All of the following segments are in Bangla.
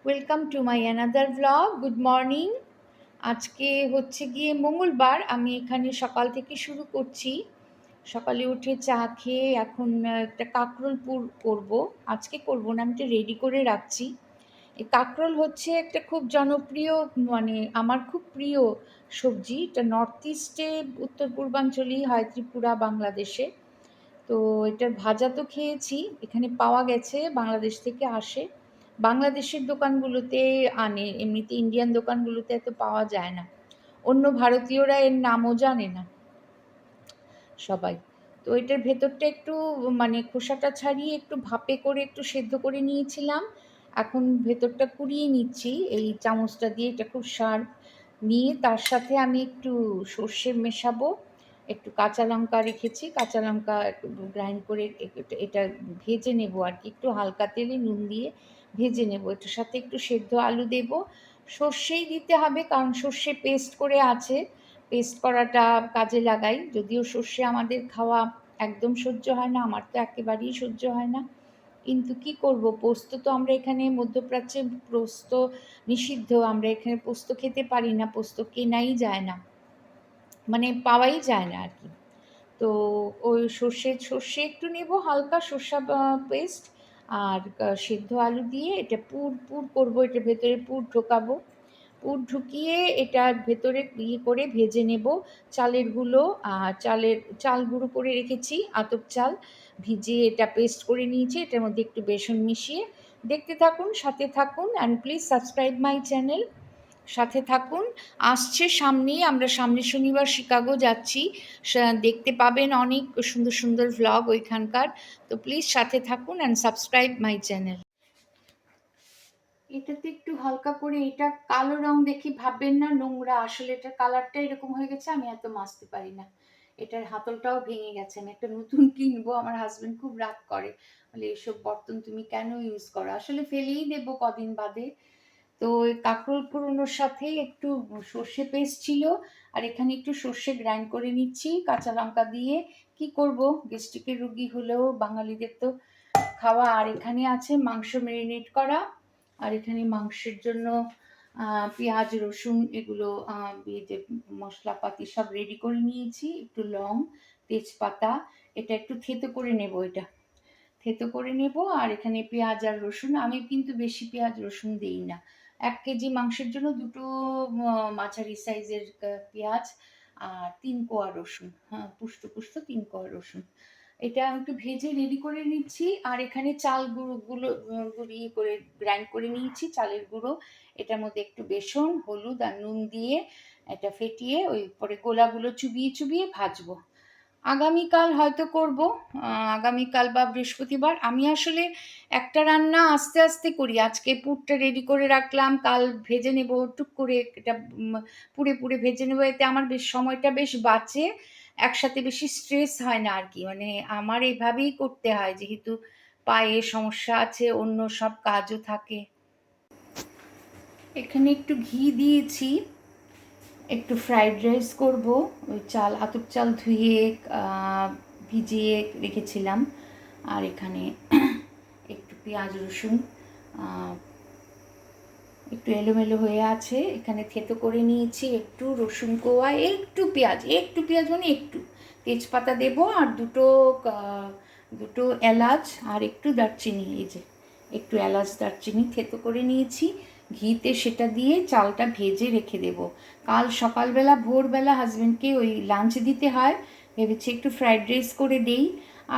Welcome to my another vlog. Good morning. আজকে হচ্ছে গিয়ে মঙ্গলবার। আমি এখানে সকাল থেকে শুরু করছি। সকালে উঠে চা খেয়ে এখন একটা কাঁকরোল পুর করবো। আজকে করবো না, আমি এটা রেডি করে রাখছি। এই কাঁকরোল হচ্ছে একটা খুব জনপ্রিয়, মানে আমার খুব প্রিয় সবজি। এটা নর্থ ইস্টে, উত্তর পূর্বাঞ্চলেই হয়, ত্রিপুরা, বাংলাদেশে। তো এটার ভাজা তো খেয়েছি, এখানে পাওয়া গেছে, বাংলাদেশ থেকে আসে। বাংলাদেশের দোকানগুলোতে আনে, এমনিতে ইন্ডিয়ান দোকানগুলোতে এত পাওয়া যায় না। অন্য ভারতীয়রা এর নামও জানে না সবাই। তো এটার ভেতরটা একটু, মানে খোসাটা ছাড়িয়ে একটু ভাপে করে একটু সেদ্ধ করে নিয়েছিলাম। এখন ভেতরটা কুড়িয়ে নিচ্ছি এই চামচটা দিয়ে, এটা খুব শার্প। নিয়ে তার সাথে আমি একটু সর্ষে মেশাবো, একটু কাঁচা লঙ্কা রেখেছি, কাঁচা লঙ্কা একটু গ্রাইন্ড করে এটা ভেজে নেব আর কি, একটু হালকা তেলে নুন দিয়ে ভেজে নেব। এটার সাথে একটু সেদ্ধ আলু দেব। সর্ষেই দিতে হবে কারণ সর্ষে পেস্ট করে আছে, পেস্ট করাটা কাজে লাগাই। যদিও সর্ষে আমাদের খাওয়া একদম সহ্য হয় না, আমার তো একেবারেই সহ্য হয় না, কিন্তু কি করব, পোস্ত তো আমরা এখানে মধ্যপ্রাচ্যে পোস্ত নিষিদ্ধ, আমরা এখানে পোস্ত খেতে পারি না, পোস্ত কেনাই যায় না, মানে পাওয়াই যায় না আর কি। তো ওই সর্ষে একটু নেব, হালকা সর্ষা পেস্ট, আর সেদ্ধ আলু দিয়ে এটা পুর পুর করবো, এটার ভেতরে পুর ঢোকাবো। পুর ঢুকিয়ে এটার ভেতরে ইয়ে করে ভেজে নেব। চালের গুঁড়ো, চাল গুঁড়ো করে রেখেছি, আতপ চাল ভিজিয়ে এটা পেস্ট করে নিয়েছি, এটার মধ্যে একটু বেসন মিশিয়ে। দেখতে থাকুন, সাথে থাকুন, and please subscribe my channel. সাথে থাকুন। আসছে সামনেই, আমরা সামনের শনিবার শিকাগো যাচ্ছি, দেখতে পাবেন অনেক সুন্দর সুন্দর ভ্লগ ওইখানকার। তো প্লিজ সাথে থাকুন অ্যান্ড সাবস্ক্রাইব মাই চ্যানেল। এটাতে একটু হালকা করে, এটা কালো রং দেখে ভাববেন না নোংরা, আসলে এটার কালারটা এরকম হয়ে গেছে, আমি এত মাজতে পারি না। এটার হাতলটাও ভেঙে গেছে, আমি একটা নতুন কিনবো। আমার হাজবেন্ড খুব রাগ করে, বলে এসব বর্তন তুমি কেন ইউজ করো, আসলে ফেলেই দেবো কদিন বাদে। তো ওই কাঁকরোল পোড়ানোর সাথে একটু সর্ষে পেস্ট ছিল, আর এখানে একটু সর্ষে গ্রাইন্ড করে নিচ্ছি কাঁচা লঙ্কা দিয়ে। কি করব, গেস্ট্রিকের রুগী হলেও বাঙালিদের তো খাওয়া। আর এখানে আছে মাংস ম্যারিনেট করা, আর এখানে মাংসের জন্য পেঁয়াজ রসুন এগুলো যে মশলাপাতি সব রেডি করে নিয়েছি, একটু লং, তেজপাতা, এটা একটু থেতো করে নেব, এটা থেতো করে নেব। আর এখানে পেঁয়াজ আর রসুন, আমি কিন্তু বেশি পেঁয়াজ রসুন দিই না। 1 কেজি মাংসের জন্য দুটো মাঝারি সাইজের পেঁয়াজ আর 3 কোয়া রসুন, হ্যাঁ পুষ্ট পুষ্ট 3 কোয়া রসুন। এটা একটু ভেজে রেডি করে নিচ্ছি। আর এখানে চাল গুঁড়ো গুঁড়িয়ে করে গ্রাইন্ড করে নিয়েছি, চালের গুঁড়ো। এটার মধ্যে একটু বেসন, হলুদ আর নুন দিয়ে এটা ফেটিয়ে ওই পরে গোলাগুলো চুবিয়ে চুবিয়ে ভাজবো। আগামীকাল হয়তো করব, আগামীকাল বা বৃহস্পতিবার। আমি আসলে একটা রান্না আস্তে আস্তে করি, আজকে পুরটা রেডি করে রাখলাম, কাল ভেজে নেব, টুক করে এটা পুড়ে পুড়ে ভেজে নেব, এতে আমার বেশ সময়টা বেশ বাঁচে, একসাথে বেশি স্ট্রেস হয় না আর কি। মানে আমার এভাবেই করতে হয়, যেহেতু পায়ে সমস্যা আছে, অন্য সব কাজও থাকে। এখানে একটু ঘি দিয়েছি, একটু ফ্রাইড রাইস করব। ওই চাল, আতপ চাল ধুয়ে ভিজিয়ে রেখেছিলাম। আর এখানে একটু পেঁয়াজ রসুন একটু এলোমেলো হয়ে আছে, এখানে থেতো করে নিয়েছি, একটু রসুন কোয়া, একটু পেঁয়াজ মানে একটু তেজপাতা দেব, আর দুটো এলাচ আর একটু দারচিনি, এই যে একটু এলাচ দারচিনি থেতো করে নিয়েছি ঘিতে, সেটা দিয়ে চালটা ভেজে রেখে দেব। কাল সকালবেলা ভোরবেলা হাজব্যান্ডকে ওই লাঞ্চ দিতে হয়, ভেবেছি একটু ফ্রাইড রাইস করে দেই।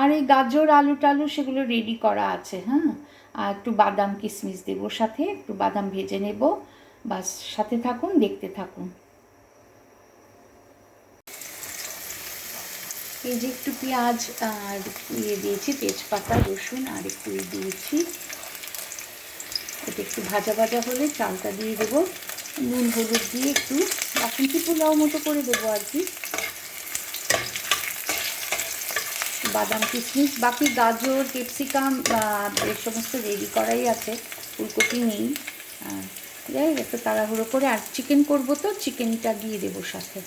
আর এই গাজর আলু টালু সেগুলো রেডি করা আছে, হ্যাঁ। আর একটু বাদাম কিশমিশ দেবো, সাথে একটু বাদাম ভেজে নেব। বাস, সাথে থাকুন, দেখতে থাকুন। এই যে একটু পেঁয়াজ আর দিয়েছি, তেজপাতা রসুন আর একটু দিয়েছি, এটা একটু ভাজা ভাজা হলে চালটা দিয়ে দেবো, নুন হলুদ দিয়ে একটু বাসন্তী পোলাও মতো করে দেবো আর কি। বাদাম কিশমিশ, বাকি গাজর ক্যাপসিকাম এ সমস্ত রেডি করাই আছে, ফুলকপি নেই। যাই হোক, একটু তাড়াহুড়ো করে, আর চিকেন করবো তো চিকেনটা দিয়ে দেবো সাথে।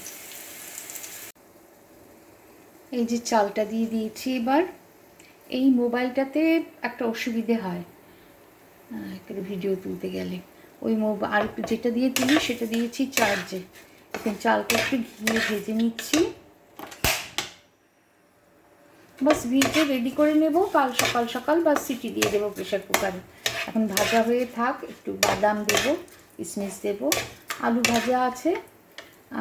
এই যে চালটা দিয়ে দিয়েছি। এবার এই মোবাইলটাতে একটা অসুবিধে হয়, একটা ভিডিও তুলতে গেলে ওই আর একটু যেটা দিয়ে তুলি সেটা দিয়েছি চার্জে। এখন চালটা একটু ঘিয়ে ভেজে নিচ্ছি, বাস ভিজে রেডি করে নেব। কাল সকাল সকাল বাস সিটি দিয়ে দেবো প্রেশার কুকারে। এখন ভাজা হয়ে থাক, একটু বাদাম দেবো, কিশমিশ দেবো, আলু ভাজা আছে,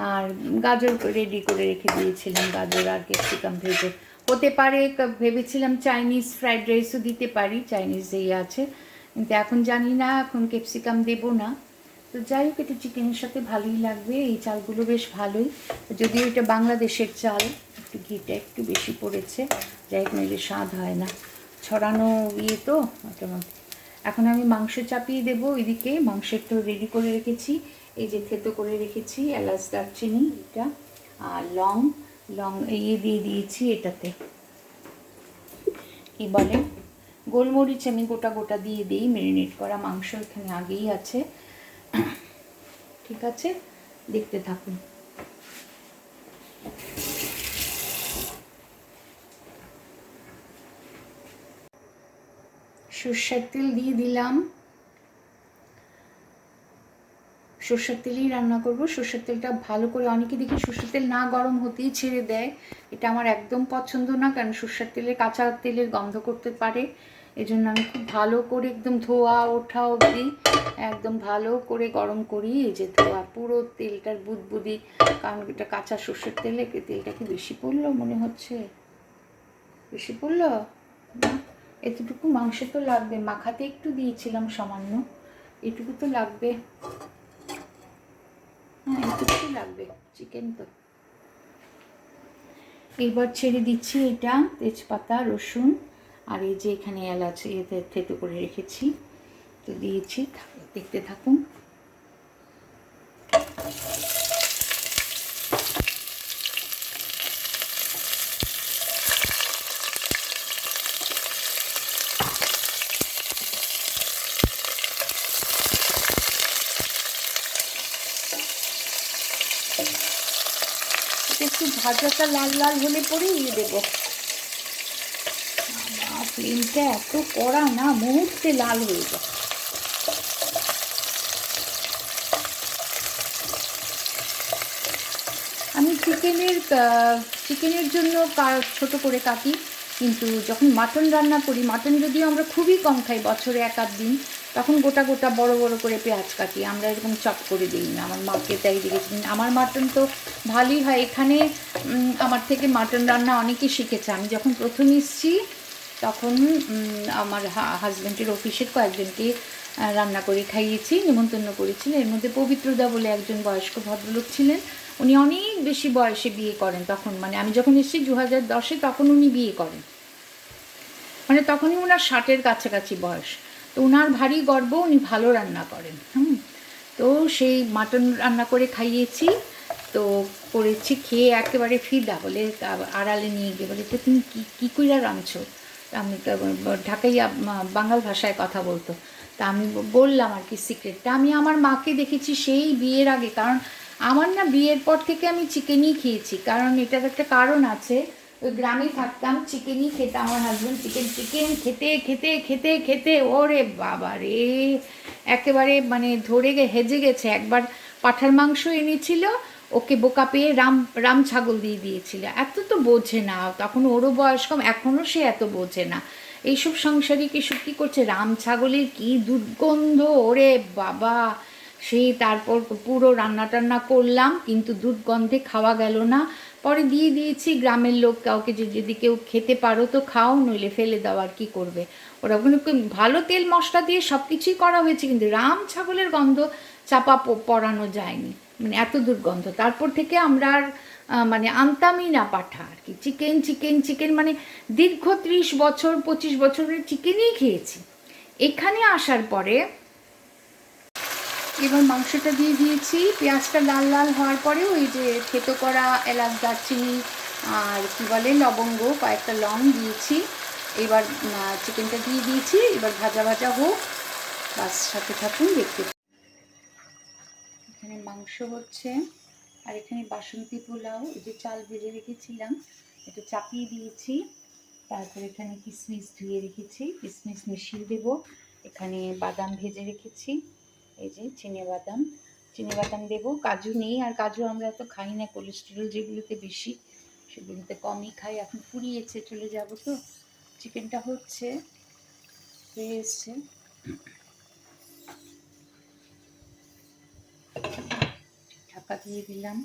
আর গাজর রেডি করে রেখে দিয়েছিলাম, গাজর আর ক্যাপসিকাম ভেজে। হতে পারে ভেবেছিলাম চাইনিজ ফ্রাইড রাইসও দিতে পারি, চাইনিজ আছে, কিন্তু এখন জানি না, এখন ক্যাপসিকাম দেবো না। তো যাই হোক, এটা চিকেনের সাথে ভালোই লাগবে। এই চালগুলো বেশ ভালোই, যদিও এটা বাংলাদেশের চাল, একটু ঘিটা একটু বেশি পড়েছে, যাই হোক নইলে স্বাদ হয় না, ছড়ানো তো ওটার মধ্যে। এখন আমি মাংস চাপিয়ে দেবো। ওইদিকে মাংসের তো রেডি করে রেখেছি, এই যে থেতো করে রেখেছি এলাচ দারচিনি এটা, আর লং দিয়ে দিয়েছি এটাতে, কি বলে, গোলমরিচ আমি গোটা গোটা দিয়ে দিই। ম্যারিনেট করা মাংস এখানে আগেই আছে। ঠিক আছে, দেখতে থাকুন। সর্ষের তেল দিয়ে দিলাম, সর্ষের তেলেই রান্না করব। সর্ষের তেলটা ভালো করে, অনেকে দেখি সর্ষের তেল না গরম হতেই ছেড়ে দেয়, এটা আমার একদম পছন্দ না, কারণ সর্ষের তেলের কাঁচা তেলের গন্ধ করতে পারে। এই জন্য আমি খুব ভালো করে একদম ধোয়া ওঠা অবধি একদম ভালো করে গরম করি। এই যে ধোয়া পুরো তেলটার বুদবুদি, কারণ এটা কাঁচা সর্ষের তেলে। তেলটা কি বেশি পড়লো মনে হচ্ছে? বেশি পড়লো না, এতটুকু মাংস তো লাগবে, মাখাতে একটু দিয়েছিলাম সামান্য, এটুকু তো লাগবে। হ্যাঁ, এটুকু লাগবে, চিকেন তো। এবার ছেড়ে দিচ্ছি এটা, তেজপাতা, রসুন, আর এই যে এখানে এলাচ এতে থেতো করে রেখেছি, তো দিয়েছি, দেখতে থাকুন। একটু ভাজাটা লাল লাল হলে পরে দেবো। ফ্লেমটা এত কড়া না, মুহূর্তে লাল হয়ে যায়। আমি চিকেনের জন্য ছোট করে কাটি, কিন্তু যখন মাটন রান্না করি, মাটন যদিও আমরা খুবই কম খাই, বছরে এক আধ দিন, তখন গোটা গোটা বড় বড় করে পেঁয়াজ কাটি, আমরা এরকম চপ করে দিই না। আমার মাকে তাই দেখেছি, আমার মাটন তো ভালোই হয়। এখানে আমার থেকে মাটন রান্না অনেকেই শিখেছে। আমি যখন প্রথম এসেছি তখন আমার হাজব্যান্ডের অফিসের কয়েকজনকে রান্না করে খাইয়েছি, নেমন্তন্ন করেছিলেন। এর মধ্যে পবিত্রদা বলে একজন বয়স্ক ভদ্রলোক ছিলেন, উনি অনেক বেশি বয়সে বিয়ে করেন তখন, মানে আমি যখন এসেছি 2010-এ, তখন উনি বিয়ে করেন, মানে তখনই ওনার 60-এর কাছাকাছি বয়স। তো ওনার ভারী গর্ব, উনি ভালো রান্না করেন। তো সেই মাটন রান্না করে খাইয়েছি, তো করেছি, খেয়ে একেবারে ফিদা, বলে আড়ালে নিয়ে গিয়ে বলে, তো তুমি কী কইরা রাঁধছো? আমি ঢাকাইয়া বাঙাল ভাষায় কথা বলতো। তা আমি বললাম আর কি সিক্রেটটা। আমি আমার মাকে দেখেছি সেই বিয়ের আগে, কারণ আমার না বিয়ের পর থেকে আমি চিকেনই খেয়েছি, কারণ এটার একটা কারণ আছে। ওই গ্রামে থাকতাম, চিকেনই খেতাম, আমার হাজব্যান্ড চিকেন খেতে খেতে খেতে খেতে ওরে বাবা রে, একেবারে মানে ধরে হেজে গেছে। একবার পাঁঠার মাংস এনেছিল, ওকে বোকা পেয়ে রাম ছাগল দিয়ে দিয়েছিল। এত তো বোঝে না, তখন ওরও বয়স কম, এখনও সে এত বোঝে না। এইসব সাংসারিক এসব কী করছে, রাম ছাগলের কী দুর্গন্ধ, ওরে বাবা। সেই তারপর পুরো রান্না টান্না করলাম, কিন্তু দুর্গন্ধে খাওয়া গেল না। পরে দিয়ে দিয়েছি গ্রামের লোক কাউকে, যে যদি কেউ খেতে পারো তো খাও, নইলে ফেলে দাও, আর কী করবে। ওরা ওখানে ভালো তেল মশলা দিয়ে সব কিছুই করা হয়েছে, কিন্তু রাম ছাগলের গন্ধ চাপা পড়ানো যায়নি, মানে এত দুর্গন্ধ। তারপর থেকে আমরা আর মানে আনতামই না পাঠা আর কি। চিকেন চিকেন চিকেন মানে দীর্ঘ 30 বছর 25 বছরের চিকেনই খেয়েছি। এখানে আসার পরে এবার মাংসটা দিয়ে দিয়েছি, পেঁয়াজটা লাল লাল হওয়ার পরে ওই যে থেতো করা এলাচ দারচিনি আর কী বলে লবঙ্গ, কয়েকটা লং দিয়েছি। এবার চিকেনটা দিয়ে দিয়েছি, এবার ভাজা ভাজা হোক, বাস সাথে থাকুন দেখতে। এখানে মাংস হচ্ছে, আর এখানে বাসন্তী পোলাও, এই যে চাল ভেজে রেখেছিলাম এটা চাপিয়ে দিয়েছি। তারপর এখানে কিশমিশ ধুয়ে রেখেছি, কিশমিশ মিশিয়ে দেবো। এখানে বাদাম ভেজে রেখেছি, এই যে চিনে বাদাম দেবো। কাজু নেই, আর কাজু আমরা এত খাই না, কোলেস্টেরল যেগুলোতে বেশি সেগুলোতে কমই খাই। এখন ফুরিয়েছে, চলে যাব তো। চিকেনটা হয়ে এসছে। ঢাকা দিয়ে দিলাম।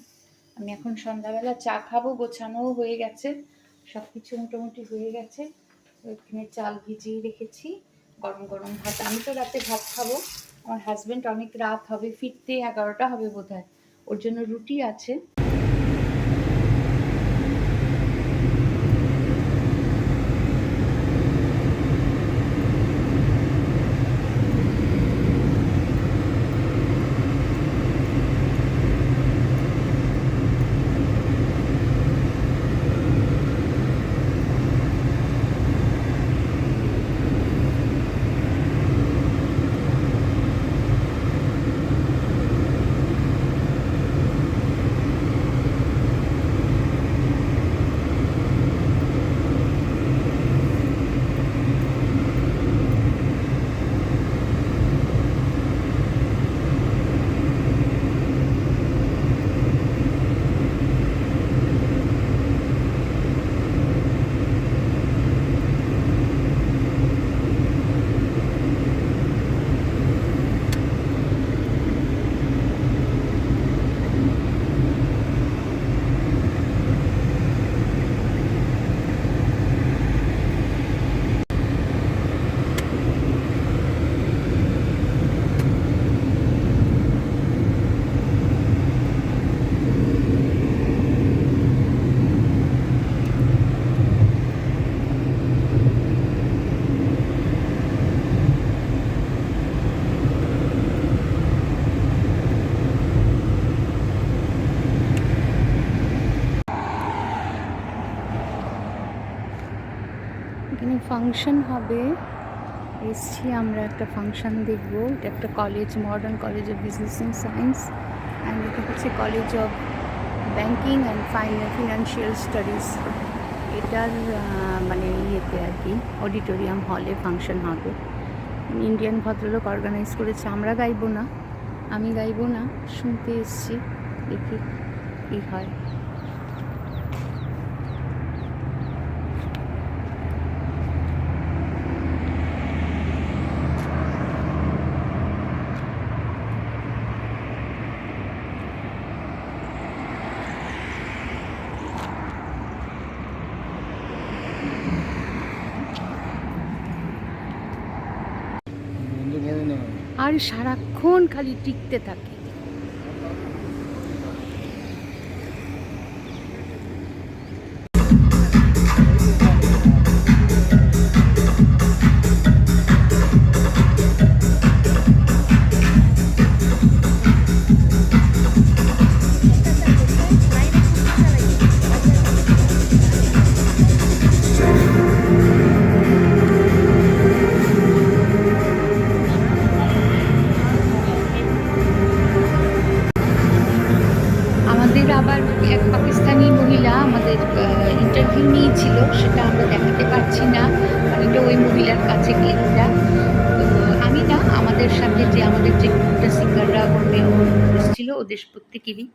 আমি এখন সন্ধ্যাবেলা চা খাবো, গোছানোও হয়ে গেছে, সব কিছু মোটামুটি হয়ে গেছে। এখানে চাল ভিজিয়ে রেখেছি, গরম গরম ভাত। আমি তো রাতে ভাত খাবো, আমার হাজব্যান্ড অনেক রাত হবে, ফিরতে 11টা হবে বোধহয়, ওর জন্য রুটি আছে। এখানে ফাংশন হবে, এসছি আমরা একটা ফাংশন দেখবো। এটা একটা college, modern college of business and science, and এটা হচ্ছে college of banking and financial studies. এটার মানে ইয়েতে আর কি, অডিটোরিয়াম হলে ফাংশন হবে। ইন্ডিয়ান ভদ্রলোক অর্গানাইজ করেছে। আমরা গাইবো না, আমি গাইবো না, শুনতে এসছি, দেখি কী হয়। আর সারাক্ষণ খালি টিকতে থাকে। আবার এক পাকিস্তানি মহিলা আমাদের ইন্টারভিউ নিয়েছিল, সেটা আমরা দেখাতে পারছি না, কারণ এটা ওই মহিলার কাছে ক্লিপটা। তো আমি না, আমাদের সাথে যে আমাদের যে গ্রুপটা সিঙ্গাররা ওর এসেছিলো, ওদের প্রত্যেকেরই